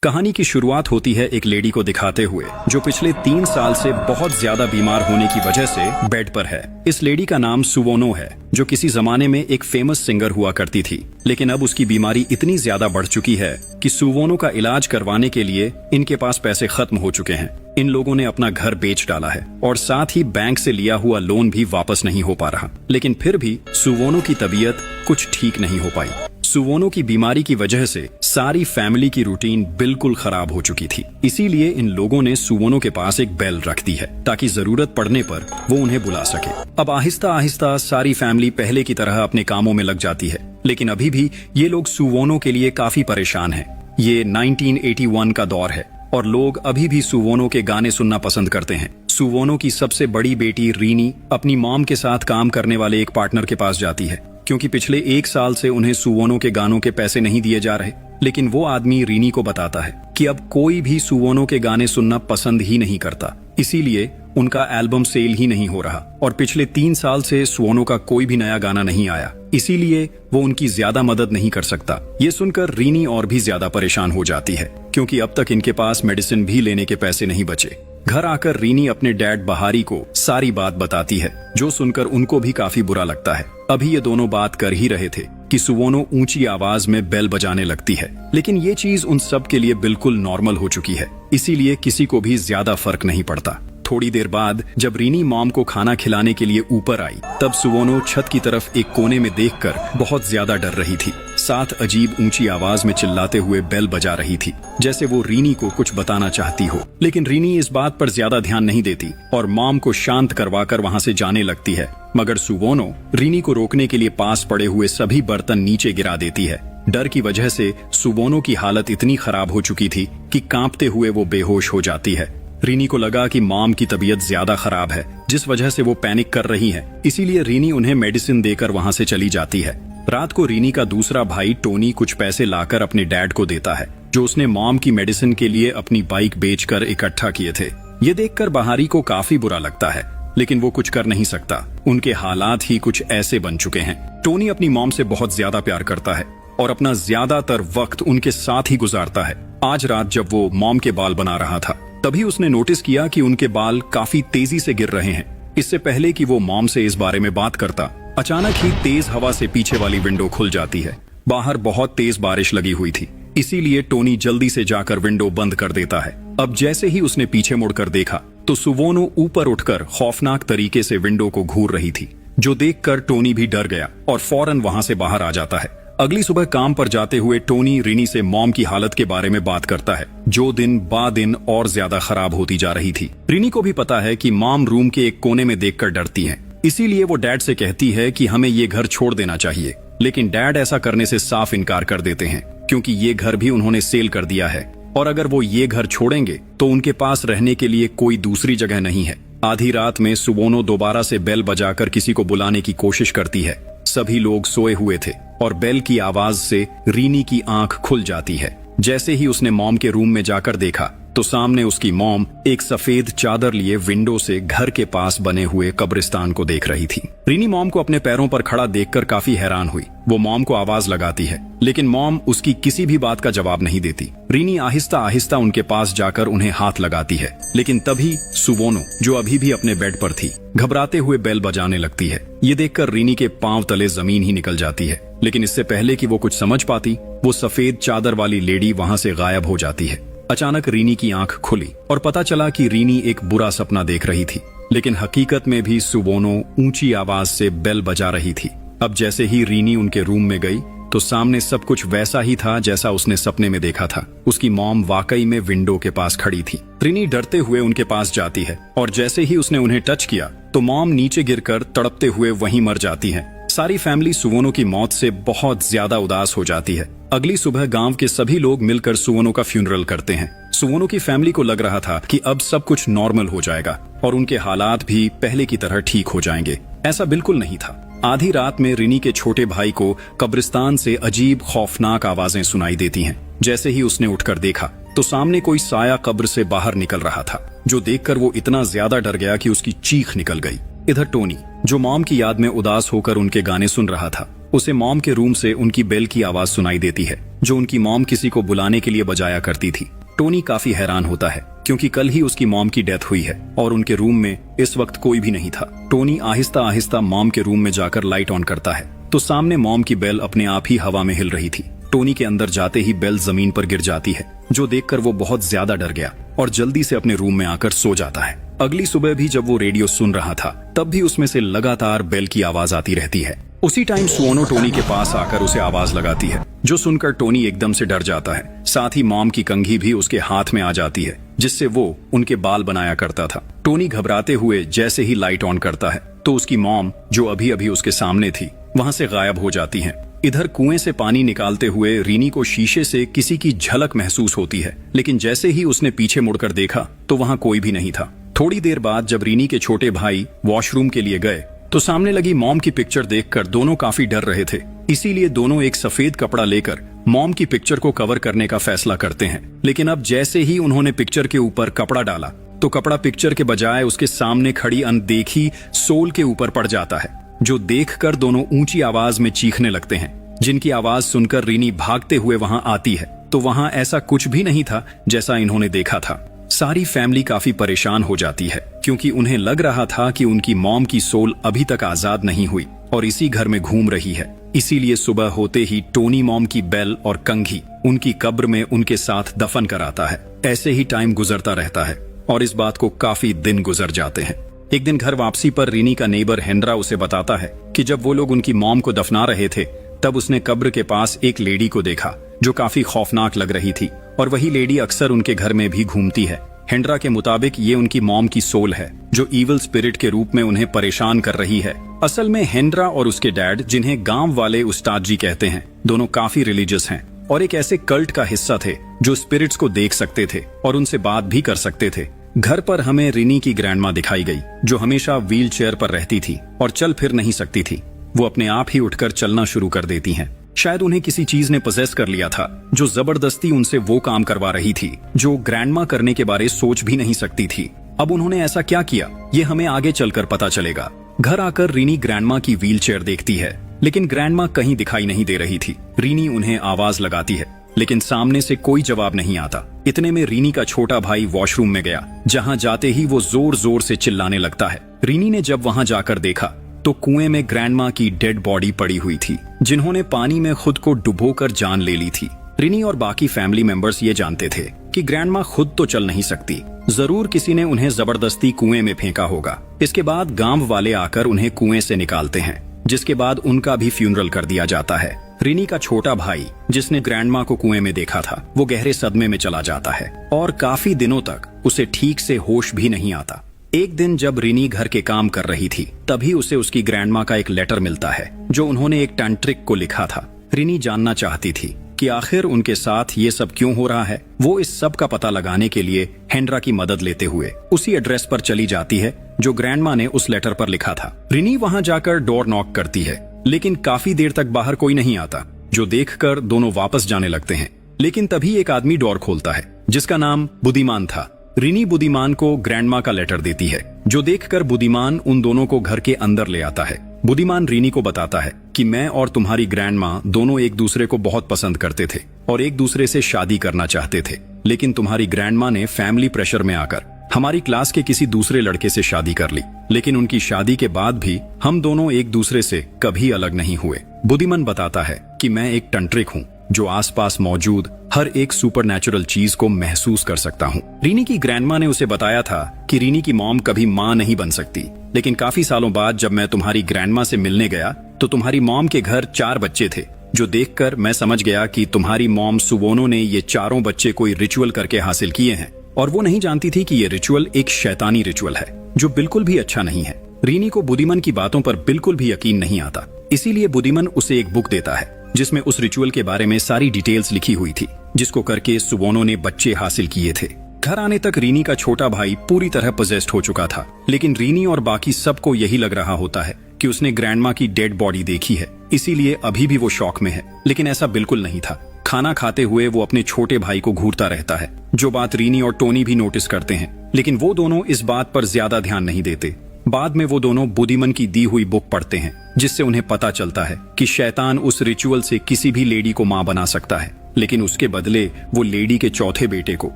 कहानी की शुरुआत होती है एक लेडी को दिखाते हुए जो पिछले 3 साल से बहुत ज्यादा बीमार होने की वजह से बेड पर है। इस लेडी का नाम सुवोनो है जो किसी जमाने में एक फेमस सिंगर हुआ करती थी, लेकिन अब उसकी बीमारी इतनी ज्यादा बढ़ चुकी है कि सुवोनो का इलाज करवाने के लिए इनके पास पैसे खत्म हो चुके हैं। इन लोगों ने अपना घर बेच डाला है और साथ ही बैंक से लिया हुआ लोन भी वापस नहीं हो पा रहा, लेकिन फिर भी सुवोनो की तबीयत कुछ ठीक नहीं हो पाई। सुवोनो की बीमारी की वजह से सारी फैमिली की रूटीन बिल्कुल खराब हो चुकी थी। इसीलिए इन लोगों ने सुवोनो के पास एक बेल रख दी है ताकि जरूरत पड़ने पर वो उन्हें बुला सके। अब आहिस्ता आहिस्ता सारी फैमिली पहले की तरह अपने कामों में लग जाती है, लेकिन अभी भी ये लोग सुवोनो के लिए काफी परेशान हैं। ये 1981 का दौर है और लोग अभी भी सुवोनो के गाने सुनना पसंद करते हैं। सुवोनो की सबसे बड़ी बेटी रीनी अपनी मॉम के साथ काम करने वाले एक पार्टनर के पास जाती है क्योंकि पिछले 1 साल से उन्हें सुवोनो के गानों के पैसे नहीं दिए जा रहे। लेकिन वो आदमी रीनी को बताता है कि अब कोई भी सुवोनो के गाने सुनना पसंद ही नहीं करता, इसीलिए उनका एल्बम सेल ही नहीं हो रहा और पिछले 3 साल से सुवोनो का कोई भी नया गाना नहीं आया, इसीलिए वो उनकी ज्यादा मदद नहीं कर सकता। ये सुनकर रीनी और भी ज्यादा परेशान हो जाती है क्योंकि अब तक इनके पास मेडिसिन भी लेने के पैसे नहीं बचे। घर आकर रीनी अपने डैड बहारी को सारी बात बताती है, जो सुनकर उनको भी काफी बुरा लगता है। अभी ये दोनों बात कर ही रहे थे कि सुवोनो ऊंची आवाज में बेल बजाने लगती है, लेकिन ये चीज उन सब के लिए बिल्कुल नॉर्मल हो चुकी है, इसीलिए किसी को भी ज्यादा फर्क नहीं पड़ता। थोड़ी देर बाद जब रीनी मॉम को खाना खिलाने के लिए ऊपर आई, तब सुवोनो छत की तरफ एक कोने में देखकर बहुत ज्यादा डर रही थी। साथ अजीब ऊंची आवाज में चिल्लाते हुए बेल बजा रही थी, जैसे वो रीनी को कुछ बताना चाहती हो। लेकिन रीनी इस बात पर ज्यादा ध्यान नहीं देती और मॉम को शांत करवाकर वहां से जाने लगती है। मगर सुवोनो रीनी को रोकने के लिए पास पड़े हुए सभी बर्तन नीचे गिरा देती है। डर की वजह से सुवोनो की हालत इतनी खराब हो चुकी थी कि कांपते हुए वो बेहोश हो जाती है। रीनी को लगा कि मॉम की तबीयत ज्यादा खराब है, जिस वजह से वो पैनिक कर रही है, इसीलिए रीनी उन्हें मेडिसिन देकर वहां से चली जाती है। रात को रीनी का दूसरा भाई टोनी कुछ पैसे लाकर अपने डैड को देता है, जो उसने मॉम की मेडिसिन के लिए अपनी बाइक बेचकर इकट्ठा किए थे। ये देखकर बहारी को काफी बुरा लगता है, लेकिन वो कुछ कर नहीं सकता। उनके हालात ही कुछ ऐसे बन चुके हैं। टोनी अपनी मॉम से बहुत ज्यादा प्यार करता है और अपना ज्यादातर वक्त उनके साथ ही गुजारता है। आज रात जब वो मॉम के बाल बना रहा था, तभी उसने नोटिस किया कि उनके बाल काफी तेजी से गिर रहे हैं। इससे पहले कि वो मॉम से इस बारे में बात करता, अचानक ही तेज हवा से पीछे वाली विंडो खुल जाती है। बाहर बहुत तेज बारिश लगी हुई थी, इसीलिए टोनी जल्दी से जाकर विंडो बंद कर देता है। अब जैसे ही उसने पीछे मुड़कर देखा तो सुवोनो ऊपर उठकर खौफनाक तरीके से विंडो को घूर रही थी, जो देखकर टोनी भी डर गया और फौरन वहां से बाहर आ जाता है। अगली सुबह काम पर जाते हुए टोनी रीनी से मॉम की हालत के बारे में बात करता है, जो दिन बा दिन और ज्यादा खराब होती जा रही थी। रीनी को भी पता है कि मॉम रूम के एक कोने में देखकर डरती हैं, इसीलिए वो डैड से कहती है कि हमें ये घर छोड़ देना चाहिए। लेकिन डैड ऐसा करने से साफ इनकार कर देते हैं क्योंकि ये घर भी उन्होंने सेल कर दिया है और अगर वो ये घर छोड़ेंगे तो उनके पास रहने के लिए कोई दूसरी जगह नहीं है। आधी रात में सुवोनो दोबारा से बेल बजाकर किसी को बुलाने की कोशिश करती है। सभी लोग सोए हुए थे और बेल की आवाज से रीनी की आंख खुल जाती है। जैसे ही उसने मॉम के रूम में जाकर देखा तो सामने उसकी मॉम एक सफेद चादर लिए विंडो से घर के पास बने हुए कब्रिस्तान को देख रही थी। रीनी मॉम को अपने पैरों पर खड़ा देखकर काफी हैरान हुई। वो मॉम को आवाज लगाती है, लेकिन मॉम उसकी किसी भी बात का जवाब नहीं देती। रीनी आहिस्ता आहिस्ता उनके पास जाकर उन्हें हाथ लगाती है, लेकिन तभी सुवोनो, जो अभी भी अपने बेड पर थी, घबराते हुए बेल बजाने लगती है। ये देखकर रीनी के पांव तले जमीन ही निकल जाती है, लेकिन इससे पहले कि वो कुछ समझ पाती, वो सफेद चादर वाली लेडी वहां से गायब हो जाती है। अचानक रीनी की आंख खुली और पता चला कि रीनी एक बुरा सपना देख रही थी, लेकिन हकीकत में भी सुवोनो ऊंची आवाज से बेल बजा रही थी। अब जैसे ही रीनी उनके रूम में गई तो सामने सब कुछ वैसा ही था जैसा उसने सपने में देखा था। उसकी मॉम वाकई में विंडो के पास खड़ी थी। रीनी डरते हुए उनके पास जाती है और जैसे ही उसने उन्हें टच किया तो मॉम नीचे गिरकर तड़पते हुए वहीं मर जाती है। सारी फैमिली सुवोनो की मौत से बहुत ज्यादा उदास हो जाती है। अगली सुबह गांव के सभी लोग मिलकर सुवोनो का फ्यूनरल करते हैं। सुवोनो की फैमिली को लग रहा था कि अब सब कुछ नॉर्मल हो जाएगा और उनके हालात भी पहले की तरह ठीक हो जाएंगे। ऐसा बिल्कुल नहीं था। आधी रात में रीनी के छोटे भाई को कब्रिस्तान से अजीब खौफनाक आवाजें सुनाई देती हैं। जैसे ही उसने उठकर देखा तो सामने कोई साया कब्र से बाहर निकल रहा था, जो देखकर वो इतना ज्यादा डर गया कि उसकी चीख निकल गई। इधर टोनी, जो मॉम की याद में उदास होकर उनके गाने सुन रहा था, उसे मॉम के रूम से उनकी बेल की आवाज सुनाई देती है, जो उनकी मॉम किसी को बुलाने के लिए बजाया करती थी। टोनी काफी हैरान होता है क्योंकि कल ही उसकी मॉम की डेथ हुई है और उनके रूम में इस वक्त कोई भी नहीं था। टोनी आहिस्ता आहिस्ता मॉम के रूम में जाकर लाइट ऑन करता है तो सामने मॉम की बेल अपने आप ही हवा में हिल रही थी। टोनी के अंदर जाते ही बेल जमीन पर गिर जाती है, जो देखकर वो बहुत ज्यादा डर गया और जल्दी से अपने रूम में आकर सो जाता है। अगली सुबह भी जब वो रेडियो सुन रहा था तब भी उसमें से लगातार बेल की आवाज आती रहती है। उसी टाइम सुओनो टोनी के पास आकर उसे आवाज लगाती है, जो सुनकर टोनी एकदम से डर जाता है। साथ ही मॉम की कंघी भी उसके हाथ में आ जाती है, जिससे वो उनके बाल बनाया करता था। टोनी घबराते हुए जैसे ही लाइट ऑन करता है तो उसकी मॉम, जो अभी अभी उसके सामने थी, वहां से गायब हो जाती है। इधर कुएं से पानी निकालते हुए रीनी को शीशे से किसी की झलक महसूस होती है, लेकिन जैसे ही उसने पीछे मुड़कर देखा तो वहां कोई भी नहीं था। थोड़ी देर बाद जब रीनी के छोटे भाई वॉशरूम के लिए गए तो सामने लगी मॉम की पिक्चर देखकर दोनों काफी डर रहे थे। इसीलिए दोनों एक सफेद कपड़ा लेकर मॉम की पिक्चर को कवर करने का फैसला करते हैं। लेकिन अब जैसे ही उन्होंने पिक्चर के ऊपर कपड़ा डाला तो कपड़ा पिक्चर के बजाय उसके सामने खड़ी अनदेखी सोल के ऊपर पड़ जाता है, जो देखकर दोनों ऊंची आवाज में चीखने लगते हैं। जिनकी आवाज सुनकर रीनी भागते हुए वहां आती है तो वहां ऐसा कुछ भी नहीं था जैसा इन्होंने देखा था। सारी फैमिली काफी परेशान हो जाती है क्योंकि उन्हें लग रहा था कि उनकी मॉम की सोल अभी तक आजाद नहीं हुई और इसी घर में घूम रही है। इसीलिए सुबह होते ही टोनी मॉम की बेल और कंघी उनकी कब्र में उनके साथ दफन कराता है। ऐसे ही टाइम गुजरता रहता है और इस बात को काफी दिन गुजर जाते हैं। एक दिन घर वापसी पर रीनी का नेबर हेंड्रा उसे बताता है कि जब वो लोग उनकी मॉम को दफना रहे थे तब उसने कब्र के पास एक लेडी को देखा जो काफी खौफनाक लग रही थी और वही लेडी अक्सर उनके घर में भी घूमती है। हेंड्रा के मुताबिक ये उनकी मॉम की सोल है जो इविल स्पिरिट के रूप में उन्हें परेशान कर रही है। असल में हेंड्रा और उसके डैड, जिन्हें गांव वाले उस्ताद जी कहते हैं, दोनों काफी रिलीजियस हैं और एक ऐसे कल्ट का हिस्सा थे जो स्पिरिट्स को देख सकते थे और उनसे बात भी कर सकते थे। घर पर हमें रिनी की ग्रैंडमा दिखाई गई जो हमेशा व्हील चेयर पर रहती थी और चल फिर नहीं सकती थी। वो अपने आप ही उठकर चलना शुरू कर देती हैं। शायद उन्हें किसी चीज ने पजेस कर लिया था जो जबरदस्ती उनसे वो काम करवा रही थी जो ग्रैंडमा करने के बारे सोच भी नहीं सकती थी। अब उन्होंने ऐसा क्या किया ये हमें आगे चलकर पता चलेगा। घर आकर रीनी ग्रैंडमा की व्हील चेयर देखती है, लेकिन ग्रैंडमा कहीं दिखाई नहीं दे रही थी। रीनी उन्हें आवाज लगाती है लेकिन सामने से कोई जवाब नहीं आता। इतने में रीनी का छोटा भाई वॉशरूम में गया, जहाँ जाते ही वो जोर जोर से चिल्लाने लगता है। रीनी ने जब वहाँ जाकर देखा तो कुएं में ग्रैंडमा की डेड बॉडी पड़ी हुई थी, जिन्होंने पानी में खुद को डुबोकर जान ले ली थी। रिनी और बाकी फैमिली मेंबर्स ये जानते थे कि ग्रैंडमा खुद तो चल नहीं सकती, जरूर किसी ने उन्हें जबरदस्ती कुएं में फेंका होगा। इसके बाद गांव वाले आकर उन्हें कुएं से निकालते हैं, जिसके बाद उनका भी फ्यूनरल कर दिया जाता है। रिनी का छोटा भाई, जिसने ग्रैंडमा को कुएं में देखा था, वो गहरे सदमे में चला जाता है और काफी दिनों तक उसे ठीक से होश भी नहीं आता। एक दिन जब रिनी घर के काम कर रही थी तभी उसे उसकी ग्रैंडमा का एक लेटर मिलता है जो उन्होंने एक तांत्रिक को लिखा था। रिनी जानना चाहती थी कि आखिर उनके साथ ये सब क्यों हो रहा है। वो इस सब का पता लगाने के लिए हेंड्रा की मदद लेते हुए उसी एड्रेस पर चली जाती है जो ग्रैंडमा ने उस लेटर पर लिखा था। रिनी वहां जाकर डोर नॉक करती है, लेकिन काफी देर तक बाहर कोई नहीं आता, जो देखकर दोनों वापस जाने लगते हैं। लेकिन तभी एक आदमी डोर खोलता है जिसका नाम बुद्धिमान था। रिनी बुद्धिमान को ग्रैंडमा का लेटर देती है, जो देखकर बुद्धिमान उन दोनों को घर के अंदर ले आता है। बुद्धिमान रिनी को बताता है कि मैं और तुम्हारी ग्रैंडमा दोनों एक दूसरे को बहुत पसंद करते थे और एक दूसरे से शादी करना चाहते थे, लेकिन तुम्हारी ग्रैंडमा ने फैमिली प्रेशर में आकर हमारी क्लास के किसी दूसरे लड़के से शादी कर ली। लेकिन उनकी शादी के बाद भी हम दोनों एक दूसरे से कभी अलग नहीं हुए। बुद्धिमान बताता है कि मैं एक तंत्रिक हूँ जो आसपास मौजूद हर एक सुपरनैचुरल चीज को महसूस कर सकता हूँ। रीनी की ग्रैंडमा ने उसे बताया था कि रीनी की मॉम कभी माँ नहीं बन सकती, लेकिन काफी सालों बाद जब मैं तुम्हारी ग्रैंडमा से मिलने गया तो तुम्हारी मॉम के घर 4 बच्चे थे, जो देखकर मैं समझ गया कि तुम्हारी मॉम सुवोनो ने ये चारों बच्चे कोई रिचुअल करके हासिल किए हैं और वो नहीं जानती थी कि ये रिचुअल एक शैतानी रिचुअल है जो बिल्कुल भी अच्छा नहीं है। रीनी को बुद्धिमान की बातों पर बिल्कुल भी यकीन नहीं आता, इसीलिए बुद्धिमान उसे एक बुक देता है जिसमें उस रिचुअल के बारे में सारी डिटेल्स लिखी हुई थी, जिसको करके सुवोनो ने बच्चे हासिल किए थे। घर आने तक रीनी का छोटा भाई पूरी तरह पोजेस्ड हो चुका था, लेकिन रीनी और बाकी सबको यही लग रहा होता है कि उसने ग्रैंडमा की डेड बॉडी देखी है, इसीलिए अभी भी वो शॉक में है। लेकिन ऐसा बिल्कुल नहीं था। खाना खाते हुए वो अपने छोटे भाई को घूरता रहता है, जो बात रीनी और टोनी भी नोटिस करते हैं, लेकिन वो दोनों इस बात पर ज्यादा ध्यान नहीं देते। बाद में वो दोनों बुद्धिमन की दी हुई बुक पढ़ते हैं, जिससे उन्हें पता चलता है कि शैतान उस रिचुअल से किसी भी लेडी को मां बना सकता है, लेकिन उसके बदले वो लेडी के चौथे बेटे को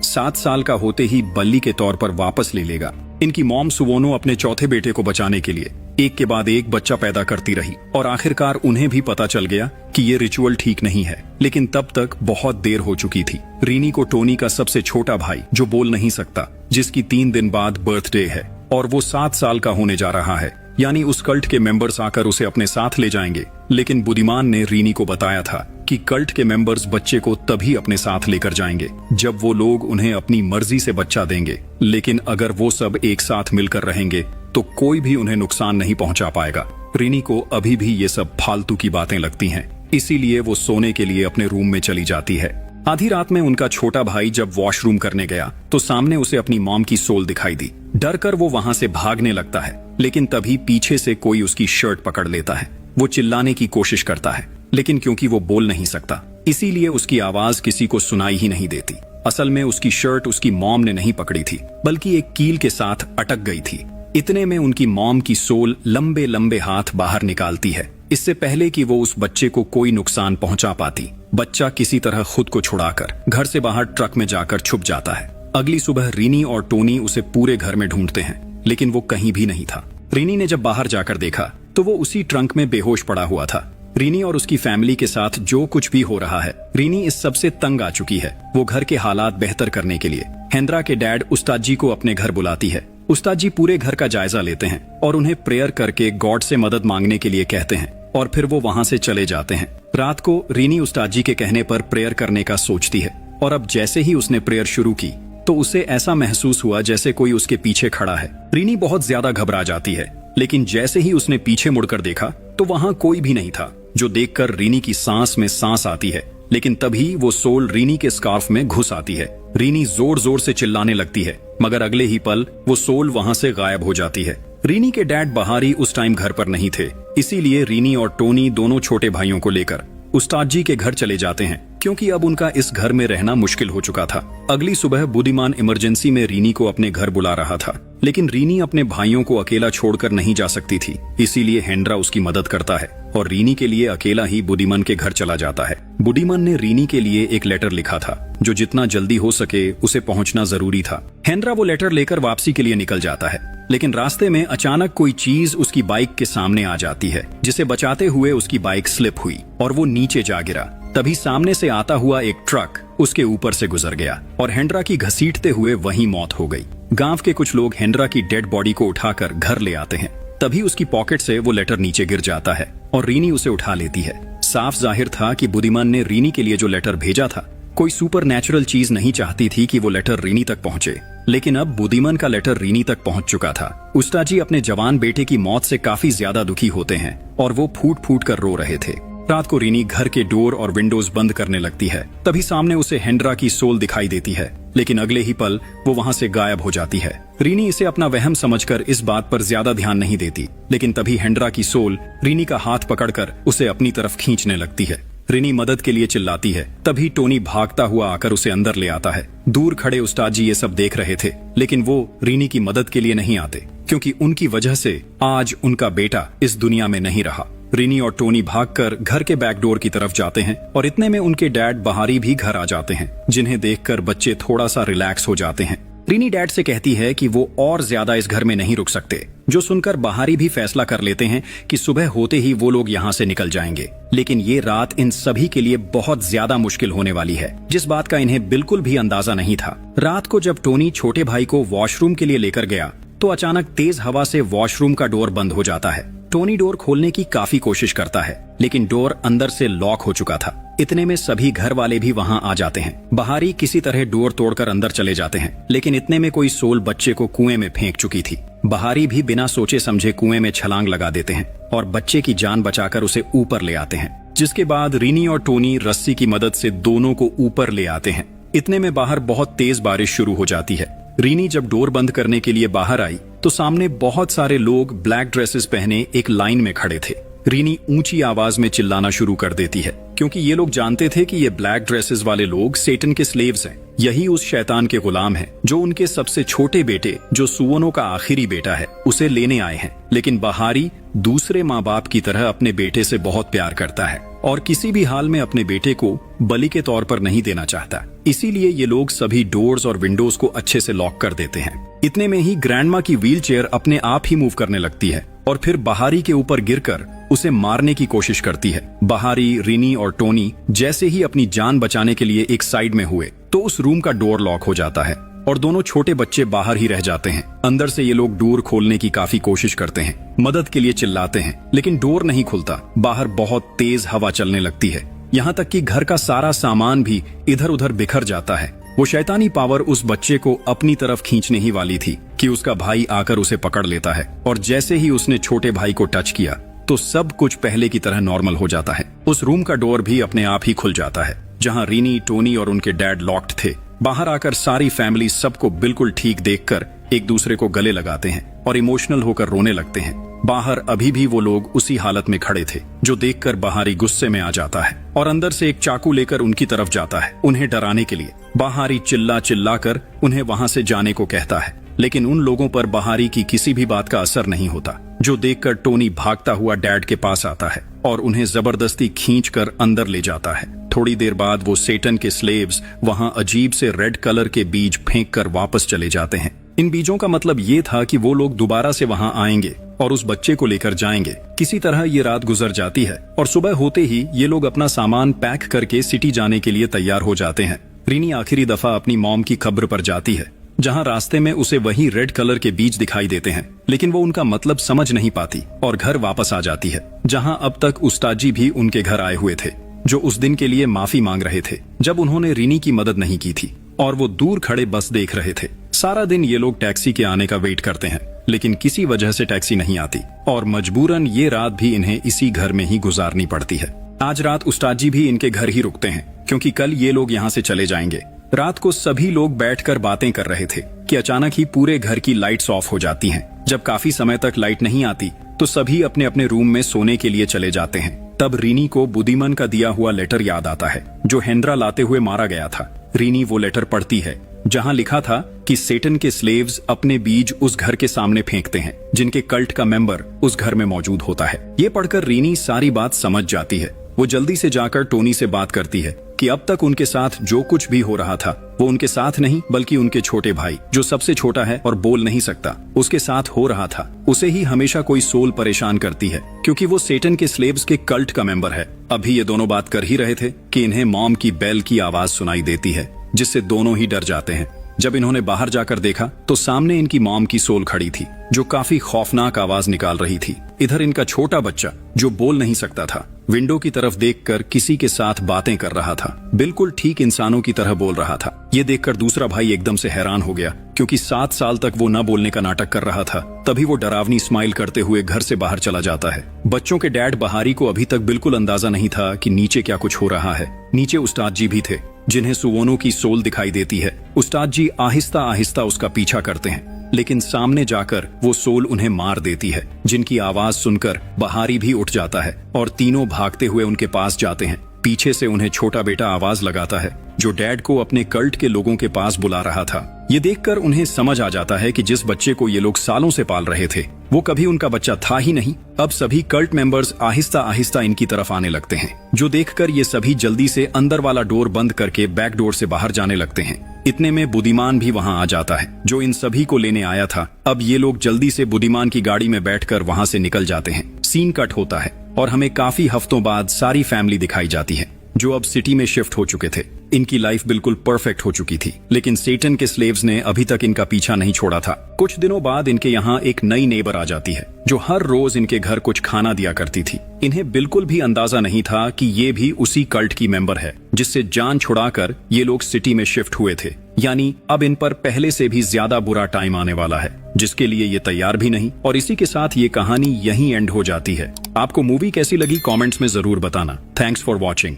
7 साल का होते ही बल्ली के तौर पर वापस ले लेगा। इनकी मॉम सुवोनो अपने चौथे बेटे को बचाने के लिए एक के बाद एक बच्चा पैदा करती रही और आखिरकार उन्हें भी पता चल गया कि ये रिचुअल ठीक नहीं है, लेकिन तब तक बहुत देर हो चुकी थी। रीनी को टोनी का सबसे छोटा भाई, जो बोल नहीं सकता, जिसकी 3 दिन बाद बर्थडे है और वो 7 साल का होने जा रहा है, यानी उस कल्ट के मेंबर्स आकर उसे अपने साथ ले जाएंगे। लेकिन बुद्धिमान ने रीनी को बताया था कि कल्ट के मेंबर्स बच्चे को तभी अपने साथ लेकर जाएंगे जब वो लोग उन्हें अपनी मर्जी से बच्चा देंगे, लेकिन अगर वो सब एक साथ मिलकर रहेंगे तो कोई भी उन्हें नुकसान नहीं पहुंचा पाएगा। रीनी को अभी भी ये सब फालतू की बातें लगती हैं, इसीलिए वो सोने के लिए अपने रूम में चली जाती है। आधी रात में उनका छोटा भाई जब वॉशरूम करने गया तो सामने उसे अपनी मॉम की सोल दिखाई दी। डर कर वो वहां से भागने लगता है, लेकिन तभी पीछे से कोई उसकी शर्ट पकड़ लेता है। वो चिल्लाने की कोशिश करता है, लेकिन क्योंकि वो बोल नहीं सकता, इसीलिए उसकी आवाज किसी को सुनाई ही नहीं देती। असल में उसकी शर्ट उसकी मॉम ने नहीं पकड़ी थी, बल्कि एक कील के साथ अटक गई थी। इतने में उनकी मॉम की सोल लंबे लंबे हाथ बाहर निकालती है, इससे पहले कि वो उस बच्चे को कोई नुकसान पहुंचा पाती। बच्चा किसी तरह खुद को छुड़ाकर घर से बाहर ट्रक में जाकर छुप जाता है। अगली सुबह रीनी और टोनी उसे पूरे घर में ढूंढते हैं, लेकिन वो कहीं भी नहीं था। रीनी ने जब बाहर जाकर देखा तो वो उसी ट्रंक में बेहोश पड़ा हुआ था। रीनी और उसकी फैमिली के साथ जो कुछ भी हो रहा है, रीनी इस सब से तंग आ चुकी है। वो घर के हालात बेहतर करने के लिए हेंद्रा के डैड उस्ताद जी को अपने घर बुलाती है। उस्ताद जी पूरे घर का जायजा लेते हैं और उन्हें प्रेयर करके गॉड से मदद मांगने के लिए कहते हैं और फिर वो वहां से चले जाते हैं। रात को रीनी उस्ताद जी के कहने पर प्रेयर करने का सोचती है और अब जैसे ही उसने प्रेयर शुरू की तो उसे ऐसा महसूस हुआ जैसे कोई उसके पीछे खड़ा है। रीनी बहुत ज्यादा घबरा जाती है, लेकिन जैसे ही उसने पीछे मुड़कर देखा तो वहां कोई भी नहीं था, जो देखकर रीनी की सांस में सांस आती है। लेकिन तभी वो सोल रीनी के स्कार्फ में घुस आती है। रीनी जोर जोर से चिल्लाने लगती है, मगर अगले ही पल वो सोल वहां से गायब हो जाती है। रीनी के डैड बहारी उस टाइम घर पर नहीं थे, इसीलिए रीनी और टोनी दोनों छोटे भाइयों को लेकर उस्ताद जी के घर चले जाते हैं, क्योंकि अब उनका इस घर में रहना मुश्किल हो चुका था। अगली सुबह बुद्धिमान इमरजेंसी में रीनी को अपने घर बुला रहा था, लेकिन रीनी अपने भाइयों को अकेला छोड़कर नहीं जा सकती थी, इसीलिए हेंड्रा उसकी मदद करता है और रीनी के लिए अकेला ही बुद्धिमान के घर चला जाता है। बुद्धिमान ने रीनी के लिए एक लेटर लिखा था, जो जितना जल्दी हो सके उसे पहुंचना जरूरी था। हेंड्रा वो लेटर लेकर वापसी के लिए निकल जाता है, लेकिन रास्ते में अचानक कोई चीज उसकी बाइक के सामने आ जाती है, जिसे बचाते हुए उसकी बाइक स्लिप हुई और वो नीचे जा गिरा। तभी सामने से आता हुआ एक ट्रक उसके ऊपर से गुजर गया और हेंड्रा की घसीटते हुए वहीं मौत हो गई। गांव के कुछ लोग हेंड्रा की डेड बॉडी को उठाकर घर ले आते हैं। तभी उसकी पॉकेट से वो लेटर नीचे गिर जाता है और रीनी उसे उठा लेती है। साफ जाहिर था कि बुद्धिमान ने रीनी के लिए जो लेटर भेजा था, कोई सुपर नेचुरल चीज नहीं चाहती थी कि वो लेटर रीनी तक पहुंचे, लेकिन अब बुद्धिमान का लेटर रीनी तक पहुंच चुका था। उस्ताद जी अपने जवान बेटे की मौत से काफी ज्यादा दुखी होते हैं और वो फूट फूट कर रो रहे थे। रात को रीनी घर के डोर और विंडोज बंद करने लगती है। तभी सामने उसे हेंड्रा की सोल दिखाई देती है, लेकिन अगले ही पल वो वहां से गायब हो जाती है। रीनी इसे अपना वहम समझकर इस बात पर ज्यादा ध्यान नहीं देती, लेकिन तभी हेंड्रा की सोल रीनी का हाथ पकड़कर उसे अपनी तरफ खींचने लगती है। रीनी मदद के लिए चिल्लाती है, तभी टोनी भागता हुआ आकर उसे अंदर ले आता है। दूर खड़े उस्ताद जी ये सब देख रहे थे, लेकिन वो रीनी की मदद के लिए नहीं आते, क्योंकि उनकी वजह से आज उनका बेटा इस दुनिया में नहीं रहा। रीनी और टोनी भागकर घर के बैक डोर की तरफ जाते हैं और इतने में उनके डैड बहारी भी घर आ जाते हैं, जिन्हें देखकर बच्चे थोड़ा सा रिलैक्स हो जाते हैं। रीनी डैड से कहती है कि वो और ज्यादा इस घर में नहीं रुक सकते, जो सुनकर बहारी भी फैसला कर लेते हैं कि सुबह होते ही वो लोग यहाँ से निकल जाएंगे। लेकिन ये रात इन सभी के लिए बहुत ज्यादा मुश्किल होने वाली है, जिस बात का इन्हें बिल्कुल भी अंदाजा नहीं था। रात को जब टोनी छोटे भाई को वॉशरूम के लिए लेकर गया तो अचानक तेज हवा से वॉशरूम का डोर बंद हो जाता है। टोनी डोर खोलने की काफी कोशिश करता है, लेकिन डोर अंदर से लॉक हो चुका था। इतने में सभी घर वाले भी वहां आ जाते हैं। बहारी किसी तरह डोर तोड़कर अंदर चले जाते हैं, लेकिन इतने में कोई सोल बच्चे को कुएं में फेंक चुकी थी। बहारी भी बिना सोचे समझे कुएं में छलांग लगा देते हैं और बच्चे की जान बचाकर उसे ऊपर ले आते हैं, जिसके बाद रीनी और टोनी रस्सी की मदद से दोनों को ऊपर ले आते हैं। इतने में बाहर बहुत तेज बारिश शुरू हो जाती है। रीनी जब डोर बंद करने के लिए बाहर आई तो सामने बहुत सारे लोग ब्लैक ड्रेसेस पहने एक लाइन में खड़े थे। रीनी ऊंची आवाज में चिल्लाना शुरू कर देती है, क्योंकि ये लोग जानते थे कि ये ब्लैक ड्रेसेस वाले लोग सेटन के स्लेव्स हैं। यही उस शैतान के गुलाम हैं जो उनके सबसे छोटे बेटे, जो सुवोनो का आखिरी बेटा है, उसे लेने आए हैं। लेकिन बहारी दूसरे माँ बाप की तरह अपने बेटे से बहुत प्यार करता है और किसी भी हाल में अपने बेटे को बलि के तौर पर नहीं देना चाहता। इसीलिए ये लोग सभी डोर्स और विंडोज को अच्छे से लॉक कर देते हैं। इतने में ही ग्रैंडमा की व्हीलचेयर अपने आप ही मूव करने लगती है और फिर बहारी के ऊपर गिरकर उसे मारने की कोशिश करती है। बहारी, रीनी और टोनी जैसे ही अपनी जान बचाने के लिए एक साइड में हुए तो उस रूम का डोर लॉक हो जाता है और दोनों छोटे बच्चे बाहर ही रह जाते हैं। अंदर से ये लोग डोर खोलने की काफी कोशिश करते हैं, मदद के लिए चिल्लाते हैं, लेकिन डोर नहीं खुलता। बाहर बहुत तेज हवा चलने लगती है, यहाँ तक कि घर का सारा सामान भी इधर उधर बिखर जाता है। वो शैतानी पावर उस बच्चे को अपनी तरफ खींचने ही वाली थी कि उसका भाई आकर उसे पकड़ लेता है और जैसे ही उसने छोटे भाई को टच किया तो सब कुछ पहले की तरह नॉर्मल हो जाता है। उस रूम का डोर भी अपने आप ही खुल जाता है जहाँ रीनी, टोनी और उनके डैड लॉक्ड थे। बाहर आकर सारी फैमिली सबको बिल्कुल ठीक देखकर एक दूसरे को गले लगाते हैं और इमोशनल होकर रोने लगते हैं। बाहर अभी भी वो लोग उसी हालत में खड़े थे, जो देखकर बहारी गुस्से में आ जाता है और अंदर से एक चाकू लेकर उनकी तरफ जाता है उन्हें डराने के लिए। बहारी चिल्ला चिल्ला कर उन्हें वहां से जाने को कहता है, लेकिन उन लोगों पर बहारी की किसी भी बात का असर नहीं होता, जो देखकर टोनी भागता हुआ डैड के पास आता है और उन्हें जबरदस्ती खींचकर अंदर ले जाता है। थोड़ी देर बाद वो सेटन के स्लेव्स वहां अजीब से रेड कलर के बीज फेंककर वापस चले जाते हैं। इन बीजों का मतलब ये था कि वो लोग दोबारा से वहां आएंगे और उस बच्चे को लेकर जाएंगे। किसी तरह ये रात गुजर जाती है और सुबह होते ही ये लोग अपना सामान पैक करके सिटी जाने के लिए तैयार हो जाते हैं। रीनी आखिरी दफा अपनी मॉम की खबर पर जाती है, जहां रास्ते में उसे वही रेड कलर के बीज दिखाई देते हैं, लेकिन वो उनका मतलब समझ नहीं पाती और घर वापस आ जाती है, जहां अब तक उस्ताद भी उनके घर आए हुए थे, जो उस दिन के लिए माफी मांग रहे थे जब उन्होंने रीनी की मदद नहीं की थी और वो दूर खड़े बस देख रहे थे। सारा दिन ये लोग टैक्सी के आने का वेट करते हैं, लेकिन किसी वजह से टैक्सी नहीं आती और मजबूरन ये रात भी इन्हें इसी घर में ही गुजारनी पड़ती है। आज रात उस्ताद जी भी इनके घर ही रुकते हैं, क्योंकि कल ये लोग यहाँ से चले जाएंगे। रात को सभी लोग बैठकर बातें कर रहे थे कि अचानक ही पूरे घर की लाइट्स ऑफ हो जाती हैं। जब काफी समय तक लाइट नहीं आती तो सभी अपने अपने रूम में सोने के लिए चले जाते हैं। तब रीनी को बुद्धिमान का दिया हुआ लेटर याद आता है, जो हेंड्रा लाते हुए मारा गया था। रीनी वो लेटर पढ़ती है, जहां लिखा था कि सेटन के स्लेव्स अपने बीज उस घर के सामने फेंकते हैं, जिनके कल्ट का मेंबर उस घर में मौजूद होता है। ये पढ़कर रीनी सारी बात समझ जाती है। वो जल्दी से जाकर टोनी से बात करती है कि अब तक उनके साथ जो कुछ भी हो रहा था वो उनके साथ नहीं, बल्कि उनके छोटे भाई, जो सबसे छोटा है और बोल नहीं सकता, उसके साथ हो रहा था। उसे ही हमेशा कोई सोल परेशान करती है, क्योंकि वो सेटन के स्लेव्स के कल्ट का मेंबर है। अभी ये दोनों बात कर ही रहे थे कि इन्हें मॉम की बेल की आवाज सुनाई देती है, जिससे दोनों ही डर जाते हैं। जब इन्होंने बाहर जाकर देखा तो सामने इनकी मॉम की सोल खड़ी थी, जो काफी खौफनाक आवाज निकाल रही थी। इधर इनका छोटा बच्चा, जो बोल नहीं सकता था, विंडो की तरफ देखकर किसी के साथ बातें कर रहा था, बिल्कुल ठीक इंसानों की तरह बोल रहा था। ये देखकर दूसरा भाई एकदम से हैरान हो गया, क्योंकि 7 साल तक वो न बोलने का नाटक कर रहा था। तभी वो डरावनी स्माइल करते हुए घर से बाहर चला जाता है। बच्चों के डैड बहारी को अभी तक बिल्कुल अंदाजा नहीं था कि नीचे क्या कुछ हो रहा है। नीचे उस्ताद जी भी थे, जिन्हें सुवोनो की सोल दिखाई देती है। उस्ताद जी आहिस्ता आहिस्ता उसका पीछा करते हैं, लेकिन सामने जाकर वो सोल उन्हें मार देती है, जिनकी आवाज सुनकर बहारी भी उठ जाता है और तीनों भागते हुए उनके पास जाते हैं। पीछे से उन्हें छोटा बेटा आवाज लगाता है, जो डैड को अपने कल्ट के लोगों के पास बुला रहा था। ये देखकर उन्हें समझ आ जाता है कि जिस बच्चे को ये लोग सालों से पाल रहे थे, वो कभी उनका बच्चा था ही नहीं। अब सभी कल्ट मेंबर्स आहिस्ता आहिस्ता इनकी तरफ आने लगते हैं, जो देखकर ये सभी जल्दी से अंदर वाला डोर बंद करके बैक डोर से बाहर जाने लगते हैं। इतने में बुद्धिमान भी वहां आ जाता है, जो इन सभी को लेने आया था। अब ये लोग जल्दी से बुद्धिमान की गाड़ी में बैठकर वहां से निकल जाते हैं। सीन कट होता है और हमें काफी हफ्तों बाद सारी फैमिली दिखाई जाती है, जो अब सिटी में शिफ्ट हो चुके थे। इनकी लाइफ बिल्कुल परफेक्ट हो चुकी थी, लेकिन सेटन के स्लेव्स ने अभी तक इनका पीछा नहीं छोड़ा था। कुछ दिनों बाद इनके यहाँ एक नई नेबर आ जाती है, जो हर रोज इनके घर कुछ खाना दिया करती थी। इन्हें बिल्कुल भी अंदाजा नहीं था कि ये भी उसी कल्ट की मेंबर है, जिससे जान छुड़ाकर ये लोग सिटी में शिफ्ट हुए थे। यानी अब इन पर पहले से भी ज्यादा बुरा टाइम आने वाला है, जिसके लिए ये तैयार भी नहीं। और इसी के साथ ये कहानी यहीं एंड हो जाती है। आपको मूवी कैसी लगी कमेंट्स में जरूर बताना। Thanks for watching.